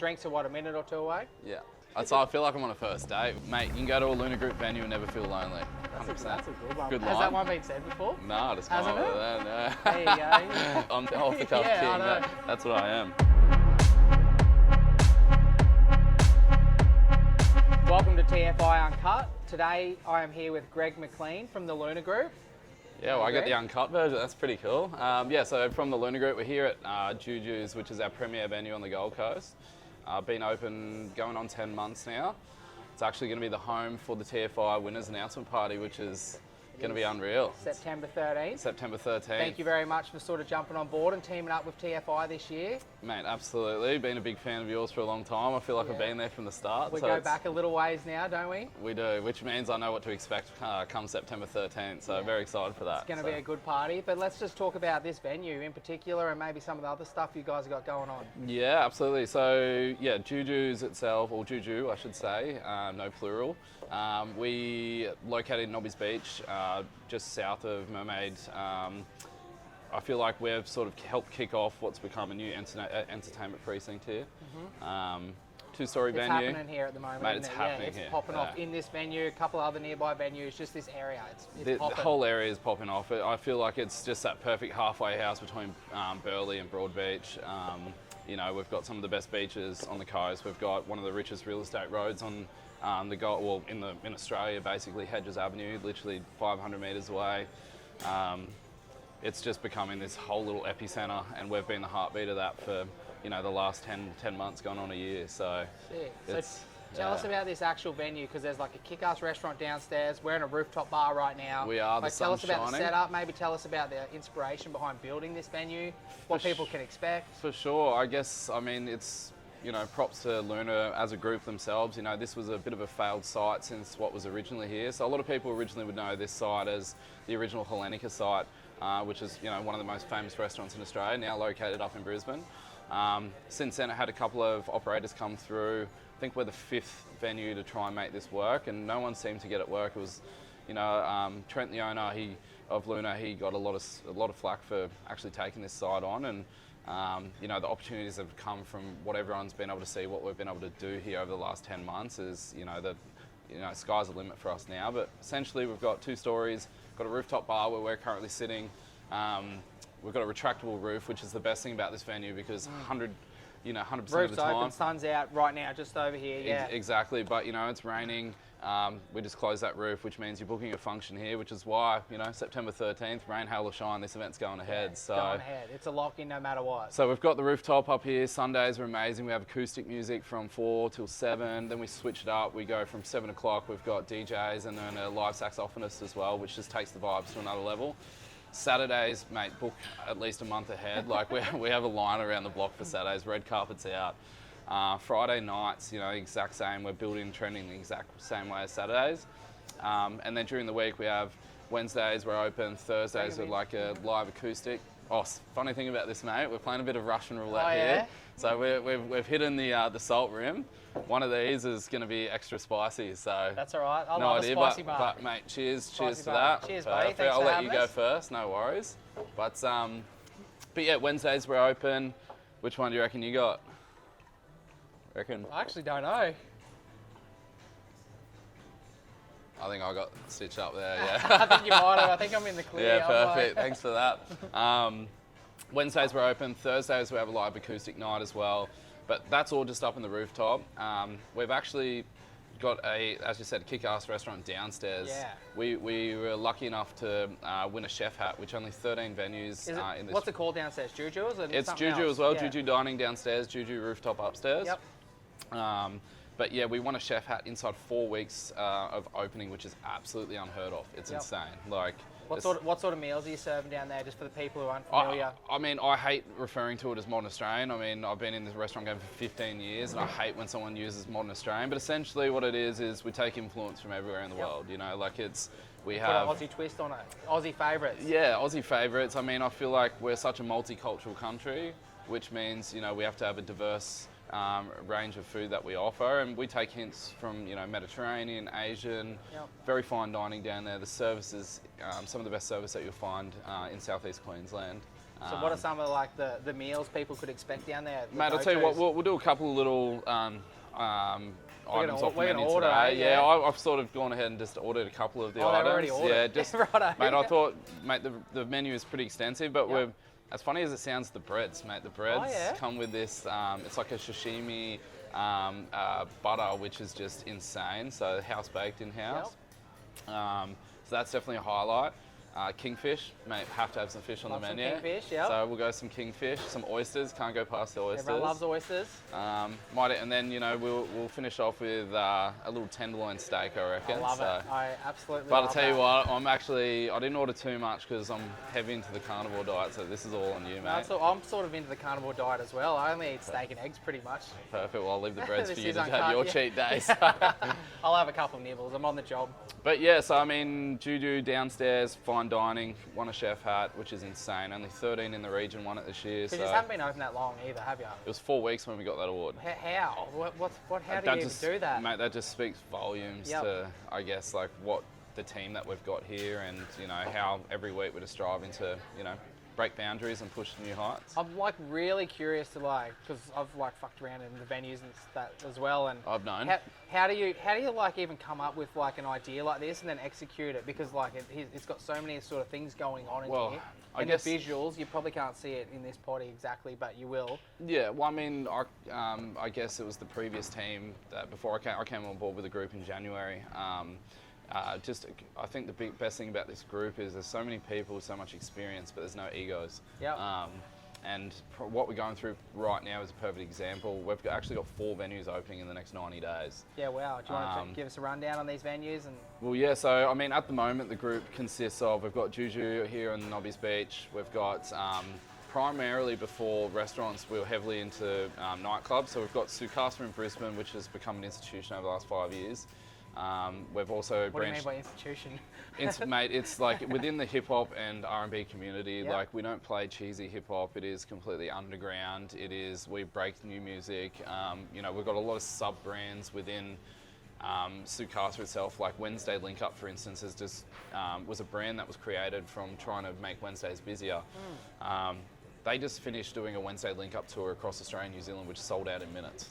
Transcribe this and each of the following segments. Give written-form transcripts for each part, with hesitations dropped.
drinks are what, a minute or two away? Yeah. I feel like I'm on a first date. Mate, you can go to a Luna Group venue and never feel lonely. 100%. That's a good one. Good Has line. that one been said before? No, I just can't with that. No. There you go. I'm the off the cuff Yeah, king. I know. That's what I am. Welcome to TFI Uncut. Today I am here with Greg McLean from the Luna Group. Yeah, well, I get the uncut version. That's pretty cool. Yeah, so from the Luna Group, we're here at JuJu's, which is our premier venue on the Gold Coast. Been open going on 10 months now. It's actually going to be the home for the TFI Winners Announcement Party, which is going to be unreal. September 13th. September 13th. Thank you very much for sort of jumping on board and teaming up with TFI this year. Mate, absolutely. Been a big fan of yours for a long time. I feel like I've been there from the start. We go back a little ways now, don't we? We do, which means I know what to expect come September 13th, so very excited for that. It's going to be a good party, but let's just talk about this venue in particular and maybe some of the other stuff you guys have got going on. Yeah, absolutely. So, yeah, JuJu's itself, or JuJu, I should say, no plural. We located in Mermaid Beach, just south of Mermaid. I feel like we've sort of helped kick off what's become a new entertainment precinct here. Two-story venue. It's happening here at the moment, Mate, it's happening here. It's here. popping off in this venue, a couple of other nearby venues, just this area. It's The whole area is popping off. I feel like it's just that perfect halfway house between Burleigh and Broadbeach. You know, we've got some of the best beaches on the coast. We've got one of the richest real estate roads on in Australia, basically Hedges Avenue, literally 500 metres away. It's just becoming this whole little epicenter, and we've been the heartbeat of that for, you know, the last 10 months, going on a year. So, tell us about this actual venue, because there's like a kick-ass restaurant downstairs. We're in a rooftop bar right now. We are. Tell us about the setup. Maybe tell us about the inspiration behind building this venue, what people can expect. For sure. I guess, I mean, it's, you know, props to Luna as a group themselves. You know, this was a bit of a failed site since what was originally here. So a lot of people originally would know this site as the original Hellenica site, which is, you know, one of the most famous restaurants in Australia, now located up in Brisbane. Since then, it had a couple of operators come through. I think we're the 5th venue to try and make this work, and no one seemed to get it work. It was, you know, Trent, the owner of Luna, he got a lot of flack for actually taking this site on, and you know, the opportunities that have come from what everyone's been able to see, what we've been able to do here over the last 10 months is, you know, sky's the limit for us now. But essentially, we've got 2 stories, got a rooftop bar where we're currently sitting. We've got a retractable roof, which is the best thing about this venue, because 100% of the Roof's time. open, sun's out right now, just over here. Yeah, exactly. But you know, it's raining. We just closed that roof, which means you're booking a function here, which is why, you know, September 13th, rain, hail or shine, this event's going ahead. It's going ahead. It's a lock-in no matter what. So we've got the rooftop up here. Sundays are amazing. We have acoustic music from 4 till 7. Then we switch it up. We go from 7 o'clock. We've got DJs and then a live saxophonist as well, which just takes the vibes to another level. Saturdays, mate, book at least a month ahead. Like we have a line around the block for Saturdays. Red carpet's out. Friday nights, you know, exact same. We're building and trending the exact same way as Saturdays. And then during the week, we have Wednesdays, we're open. Thursdays are like a live acoustic. Oh, funny thing about this, mate, we're playing a bit of Russian roulette here. So we've hidden the salt rim. One of these is going to be extra spicy. So that's all right. I love a spicy mark. But mate, cheers to Spicy that. Cheers, buddy. Thanks I'll for let having you go us. first. No worries. But yeah, Wednesdays we're open. Which one do you reckon you got? Reckon? I actually don't know. I think I got stitched up there, yeah. I think you might have. I think I'm in the clear. Yeah, perfect. Thanks for that. Wednesdays we're open. Thursdays we have a live acoustic night as well. But that's all just up in the rooftop. We've actually got as you said, kick-ass restaurant downstairs. Yeah. We were lucky enough to win a chef hat, which only 13 venues in this. What's it called downstairs? JuJu? It's JuJu as well. Yeah. JuJu dining downstairs, JuJu rooftop upstairs. Yep. But yeah, we won a chef hat inside 4 weeks of opening, which is absolutely unheard of. It's insane. Like, what sort of meals are you serving down there, just for the people who aren't familiar? I mean, I hate referring to it as modern Australian. I mean, I've been in this restaurant game for 15 years, and I hate when someone uses modern Australian. But essentially, what it is we take influence from everywhere in the world. You know, like we have put an Aussie twist on it. Aussie favourites. Yeah, Aussie favourites. I mean, I feel like we're such a multicultural country, which means, you know, we have to have a diverse range of food that we offer, and we take hints from, you know, Mediterranean, Asian, very fine dining down there. The service is some of the best service that you'll find in southeast Queensland. So what are some of like the meals people could expect down there? Mate, I'll tell you what, we'll do a couple of little items off the menu today. Yeah, I've sort of gone ahead and just ordered a couple of the items. Already ordered. Yeah, just Righto. mate. I thought, mate, the menu is pretty extensive, but we're as funny as it sounds, the breads, mate. The breads come with this. It's like a sashimi butter, which is just insane. So house baked in house. So that's definitely a highlight. Kingfish, mate, have to have some fish on the menu. Kingfish, So we'll go some kingfish, some oysters, can't go past the oysters. Everyone loves oysters. And then, you know, we'll finish off with a little tenderloin steak, I reckon. I love it. I absolutely But love I'll tell you what, I didn't order too much because I'm heavy into the carnivore diet, so this is all on you, mate. No, I'm sort of into the carnivore diet as well. I only eat steak and eggs pretty much. Perfect, well, I'll leave the breads for you to uncut, have your cheat days. I'll have a couple of nibbles, I'm on the job. But yeah, so I mean, JuJu downstairs, fine dining, won a chef hat, which is insane. Only 13 in the region won it this year. Because you haven't been open that long either, have you? It was 4 weeks when we got that award. How? How do you even do that? Mate, that just speaks volumes to, I guess, like what the team that we've got here, and you know how every week we're just striving to, you know, break boundaries and push new heights. I'm like really curious to because I've like fucked around in the venues and that as well, and I've known. How do you like even come up with like an idea like this and then execute it? Because like it's got so many sort of things going on in here. I guess the visuals, you probably can't see it in this potty exactly, but you will. Yeah, well, I mean, I guess it was the previous team that before I came on board with the group in January. I think the best thing about this group is there's so many people with so much experience, but there's no egos. Yeah. And what we're going through right now is a perfect example. We've actually got 4 venues opening in the next 90 days. Yeah, wow. Do you want to give us a rundown on these venues? Well, yeah, so I mean, at the moment, the group consists of, we've got JuJu here in Mermaid Beach. We've got, primarily before restaurants, we were heavily into nightclubs. So we've got Sukasa in Brisbane, which has become an institution over the last 5 years. We've also What do you mean by institution? Mate, it's like within the hip hop and R&B community. Like we don't play cheesy hip hop. It is completely underground. We break new music. You know, we've got a lot of sub brands within Sukasa itself. Like Wednesday Link Up, for instance, is just was a brand that was created from trying to make Wednesdays busier. They just finished doing a Wednesday Link Up tour across Australia and New Zealand, which sold out in minutes.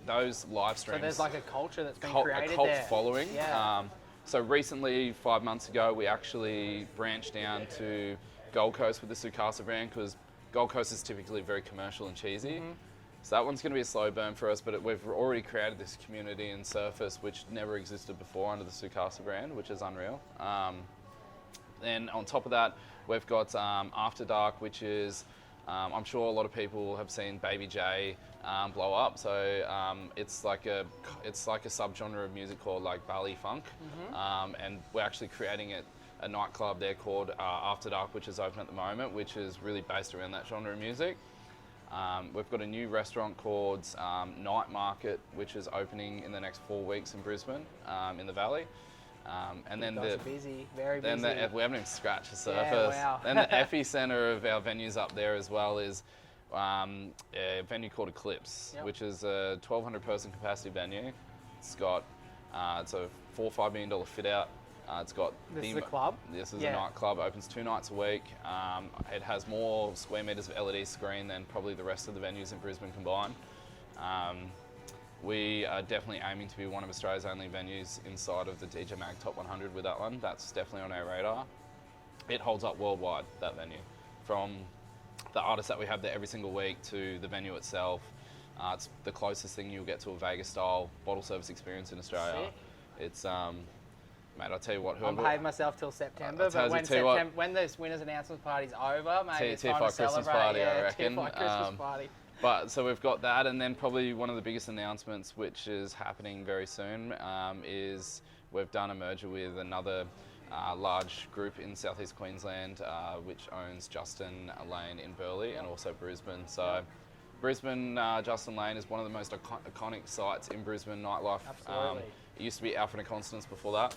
Those live streams. So there's like a culture that's been created a cult there. following. Yeah. So recently, 5 months ago, we actually branched down to Gold Coast with the Sukasa brand because Gold Coast is typically very commercial and cheesy. So that one's going to be a slow burn for us, but we've already created this community and surface which never existed before under the Sukasa brand, which is unreal. Then on top of that, we've got After Dark, which is, I'm sure a lot of people have seen Baby J blow up. So it's like a subgenre of music called like Bali Funk, and we're actually creating a nightclub there called After Dark, which is open at the moment, which is really based around that genre of music. We've got a new restaurant called Night Market, which is opening in the next 4 weeks in Brisbane, in the Valley. And then busy, very busy. We haven't even scratched the surface. Yeah, wow. Then the epicenter of our venues up there as well is a venue called Eclipse, which is a 1,200 person capacity venue. It's got it's a $4 or $5 million fit out. It's got this is a club. This is a nightclub. Opens 2 nights a week. It has more square meters of LED screen than probably the rest of the venues in Brisbane combined. We are definitely aiming to be one of Australia's only venues inside of the DJ Mag Top 100 with that one. That's definitely on our radar. It holds up worldwide, that venue. From the artists that we have there every single week to the venue itself. It's the closest thing you'll get to a Vegas-style bottle service experience in Australia. Sick. It's, mate, I'll tell you what. I'm paid myself till September, but when this winners announcement party's over, maybe it's time to celebrate. Party, I reckon. TFI Christmas party. But so we've got that, and then probably one of the biggest announcements, which is happening very soon, is we've done a merger with another large group in southeast Queensland, which owns Justin Lane in Burleigh and also Brisbane. So Brisbane, Justin Lane is one of the most iconic sites in Brisbane nightlife. Absolutely. It used to be Alpha and Constance before that,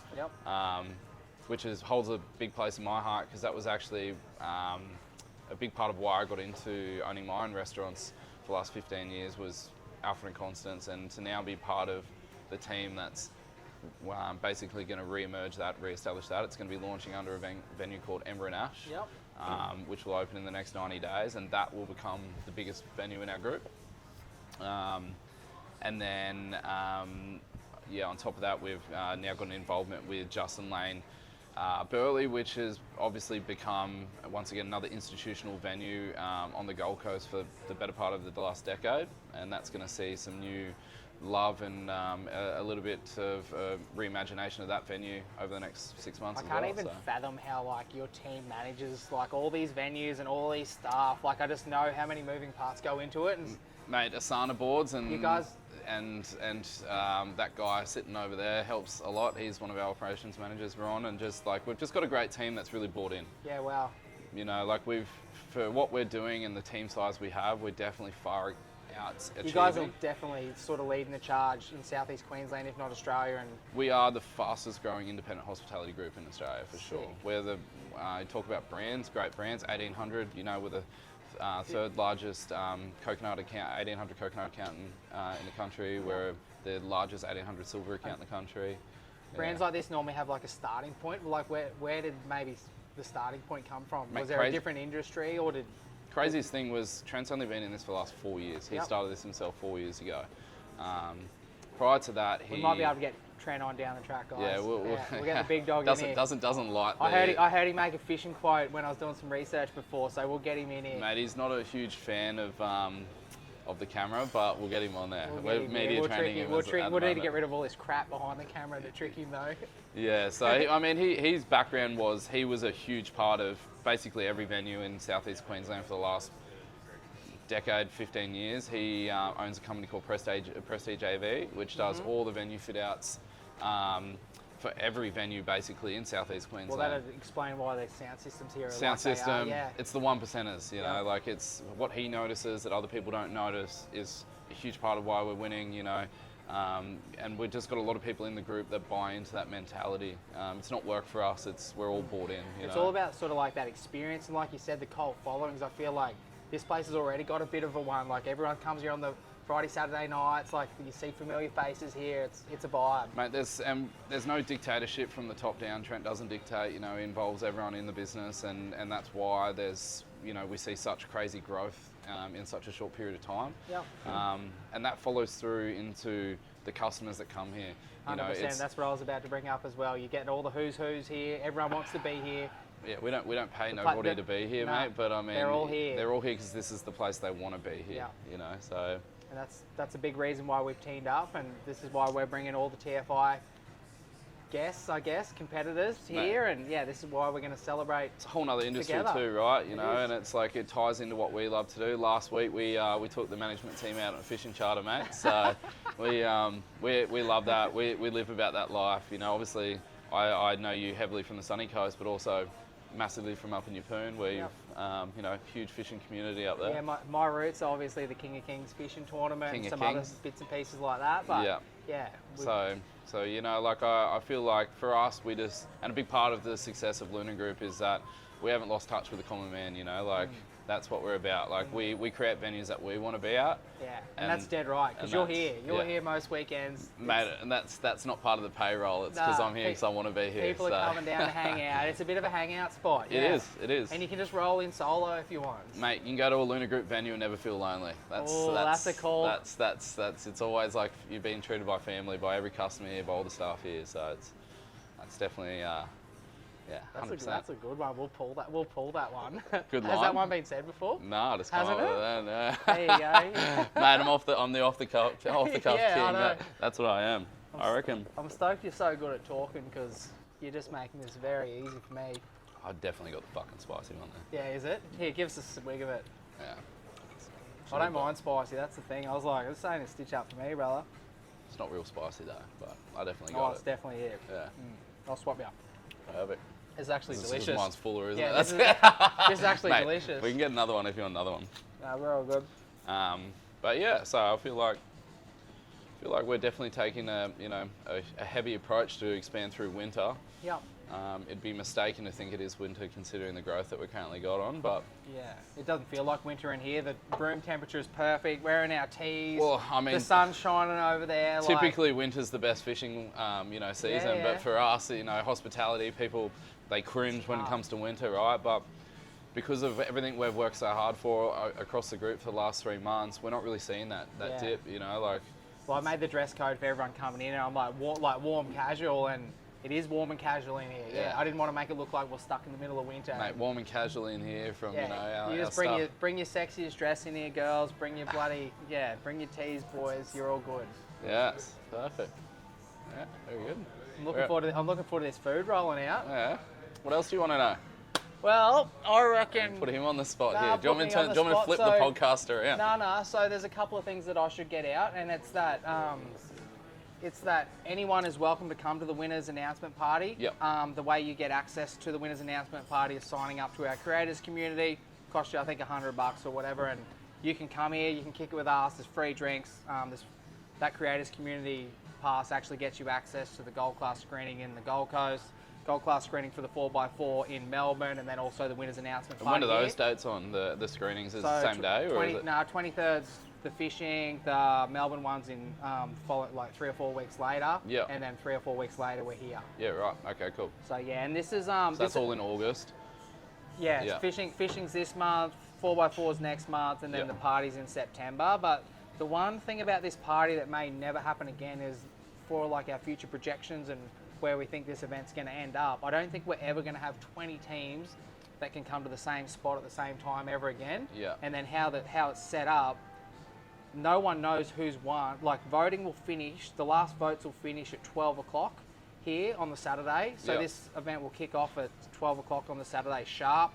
which holds a big place in my heart because that was actually a big part of why I got into owning my own restaurants for the last 15 years was Alfred and Constance, and to now be part of the team that's basically going to re-emerge that, re-establish that. It's going to be launching under a venue called Ember and Ash. which will open in the next 90 days, and that will become the biggest venue in our group. And then, on top of that, we've now got an involvement with Justin Lane Burley, which has obviously become, once again, another institutional venue on the Gold Coast for the better part of the last decade. And that's going to see some new love and a little bit of reimagination of that venue over the next 6 months. I can't even fathom how like your team manages like all these venues and all these staff. Like I just know how many moving parts go into it. And mate, Asana boards and you guys and that guy sitting over there helps a lot. He's one of our operations managers, Ron, and we've just got a great team that's really bought in. Yeah, wow. You know, like for what we're doing and the team size we have, we're definitely far out achieving. You guys are definitely sort of leading the charge in Southeast Queensland, if not Australia. And we are the fastest growing independent hospitality group in Australia for sure. We're the talk about brands, great brands, 1800. You know, we're the third largest 1800 coconut account in the country. We're the largest 1800 silver account in the country. Brands like this normally have like a starting point. Like where did maybe the starting point come from? Mate, was there a different industry or did... Craziest thing was Trent's only been in this for the last 4 years. He started this himself 4 years ago. Prior to that, we might be able to get Trent on down the track, guys. Yeah, we'll get the big dog in here. Doesn't like. I heard him make a fishing quote when I was doing some research before, so we'll get him in here. Mate, he's not a huge fan of the camera, but we'll get him on there. We'll training him. We'll need to get rid of all this crap behind the camera to trick him though. Yeah, so I mean, his background was he was a huge part of basically every venue in Southeast Queensland for the last decade, 15 years. He owns a company called Prestige AV, which does all the venue fit outs for every venue basically in Southeast Queensland. Well, that'd explain why the sound systems here are sound like system, they are, yeah. It's the one percenters, you know, like it's what he notices that other people don't notice is a huge part of why we're winning, you know. And we've just got a lot of people in the group that buy into that mentality. It's not work for us, we're all bought in. It's all about sort of like that experience, and like you said, the cult followings. I feel like this place has already got a bit of a one. Like everyone comes here on the Friday, Saturday nights. Like you see familiar faces here. It's a vibe. Mate, there's no dictatorship from the top down. Trent doesn't dictate. You know, he involves everyone in the business, and that's why we see such crazy growth in such a short period of time. Yep. And that follows through into the customers that come here. 100%. That's what I was about to bring up as well. You get all the who's here. Everyone wants to be here. Yeah, we don't pay nobody to be here, mate. But I mean, they're all here. They're all here because this is the place they want to be here. Yeah. You know, so. And that's a big reason why we've teamed up, and this is why we're bringing all the TFI guests, I guess, competitors here, and yeah, this is why we're going to celebrate. It's a whole nother industry together. Too, right? You know, and it's like it ties into what we love to do. Last week we took the management team out on a fishing charter, mate. So we love that. We live about that life. You know, obviously I know you heavily from the sunny coast, but also massively from up in Yeppoon, where you've huge fishing community up there. Yeah, my roots are obviously the King of Kings fishing tournament and some other bits and pieces like that. But yeah. So you know, like I feel like for us, and a big part of the success of Lunar Group is that we haven't lost touch with the common man. You know, like. That's what we're about. Like we create venues that we want to be at. Yeah, and that's dead right because you're here. You're here most weekends, mate. And that's not part of the payroll. It's because I'm here because I want to be here. People are coming down to hang out. It's a bit of a hangout spot. Yeah. It is. And you can just roll in solo if you want. Mate, you can go to a Lunar Group venue and never feel lonely. That's a call. That's it's always like you're being treated by family, by every customer here, by all the staff here. So that's definitely. Yeah, 100%. That's a good one. We'll pull that one. Good line. Has that one been said before? No, just come up with that. No. There you go. Mate, I'm the off the cuff king. I know. That's what I am. I reckon. I'm stoked you're so good at talking because you're just making this very easy for me. I definitely got the fucking spicy one there. Yeah, is it? Here, give us a swig of it. Yeah. I don't mind spicy. That's the thing. I was like, this ain't a stitch up for me, brother. It's not real spicy though, but I definitely got it. Oh, it's definitely it. Yeah. I'll swap you up. Perfect. It's actually delicious. Mine's fuller, isn't it? That's This is actually mate, delicious. We can get another one if you want another one. No, we're all good. But yeah, so I feel like we're definitely taking a heavy approach to expand through winter. Yep. It'd be mistaken to think it is winter considering the growth that we currently got on, but yeah, it doesn't feel like winter in here. The room temperature is perfect. We're in our tees. Well, I mean, the sun's shining over there. Typically, winter's the best fishing, season. Yeah. But for us, hospitality people, they cringe when it comes to winter, right? But because of everything we've worked so hard for across the group for the last 3 months, we're not really seeing that dip, you know, like. Well, I made the dress code for everyone coming in, and I'm like warm casual, and it is warm and casual in here. Yeah, I didn't want to make it look like we're stuck in the middle of winter. Mate, warm and casual in here from, you know, our you just bring your sexiest dress in here, girls. Bring your bloody, bring your tees, boys. You're all good. Yes, perfect. Yeah, very good. I'm looking forward to this food rolling out. Yeah. What else do you want to know? Well, I reckon... Put him on the spot here. Do you want me to flip the podcast around? No. So there's a couple of things that I should get out, and it's that anyone is welcome to come to the winners announcement party. Yep. The way you get access to the winners announcement party is signing up to our creators community. Costs you, I think, $100 or whatever, and you can come here. You can kick it with us. There's free drinks. That creators community pass actually gets you access to the gold class screening in the Gold Coast, gold class screening for the 4x4 in Melbourne, and then also the winners announcement party. And when are those dates on? The screenings is the same day, or is it? No, 23rd's the fishing. The Melbourne one's in like 3 or 4 weeks later. Yeah. And then 3 or 4 weeks later we're here. Yeah, right. Okay, cool. So yeah, and this is So that's all in August. Yeah. Fishing's this month, 4x4's next month, and then the party's in September. But the one thing about this party that may never happen again is for like our future projections and where we think this event's going to end up. I don't think we're ever going to have 20 teams that can come to the same spot at the same time ever again. Yeah. And then how it's set up, no one knows who's won. Like voting will finish, the last votes will finish at 12 o'clock here on the Saturday. So this event will kick off at 12 o'clock on the Saturday sharp.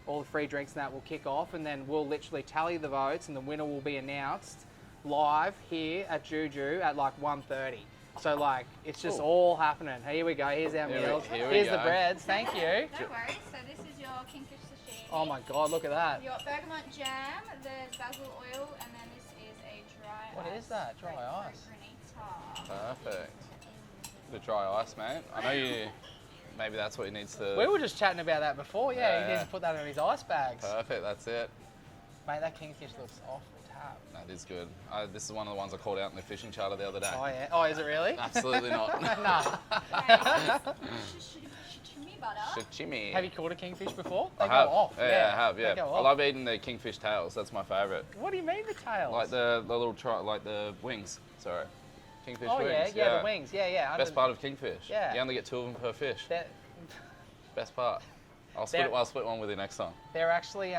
All the free drinks and that will kick off, and then we'll literally tally the votes, and the winner will be announced live here at JuJu at like 1:30. So like, it's just all happening. Here we go, here's our meals. Here's the breads, thank you. No worries, so this is your kingfish sashimi. Oh my God, look at that. Your bergamot jam, there's basil oil, and then this is a dry ice. What is that? Dry ice? Granita. Perfect. The dry ice, mate. I know you... Maybe that's what he needs to... We were just chatting about that before, he needs to put that in his ice bags. Perfect, that's it. Mate, that kingfish looks awful tap. That is good. This is one of the ones I called out in the fishing charter the other day. Oh yeah? Oh, is it really? Absolutely not. No. Sashimi butter. Sashimi. Have you caught a kingfish before? I They have. go off. Yeah, I have, yeah. They go I off. love eating the kingfish tails. That's my favourite. What do you mean the tails? Like the little, like the wings. Sorry. Kingfish oh, wings. yeah, the wings. Yeah. Best part of kingfish. Yeah. You only get 2 of them per fish. They're, Best part. I'll split one with you next time. They're actually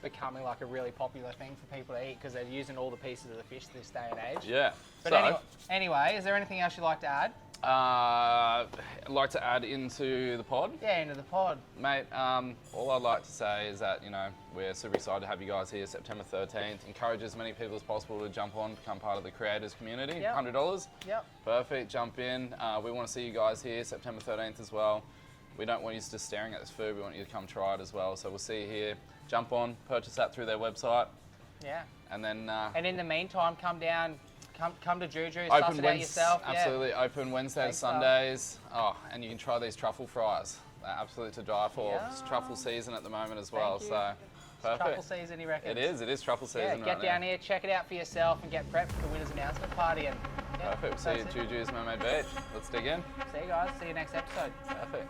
becoming like a really popular thing for people to eat because they're using all the pieces of the fish this day and age. Yeah. But so, anyway, is there anything else you'd like to add? I'd like to add into the pod. Yeah, into the pod. Mate, all I'd like to say is that, you know, we're super excited to have you guys here September 13th. Encourage as many people as possible to jump on, become part of the creators community. Yep. $100. Yep. Perfect, jump in. We want to see you guys here September 13th as well. We don't want you just staring at this food, we want you to come try it as well. So we'll see you here. Jump on, purchase that through their website. Yeah. And then... and in the meantime, come down, come to JuJu, suss it out yourself. Absolutely, yeah. Open Wednesday to Sundays. Oh, and you can try these truffle fries. They're absolutely to die for. Yeah. It's truffle season at the moment as well, Thank you. so perfect. Truffle season, you reckon? It is truffle season Yeah, get right down now. here, check it out for yourself, and get prepped for the winners announcement party. And Perfect, we'll see you at JuJu's Mermaid Beach. Let's dig in. See you guys, see you next episode. Perfect.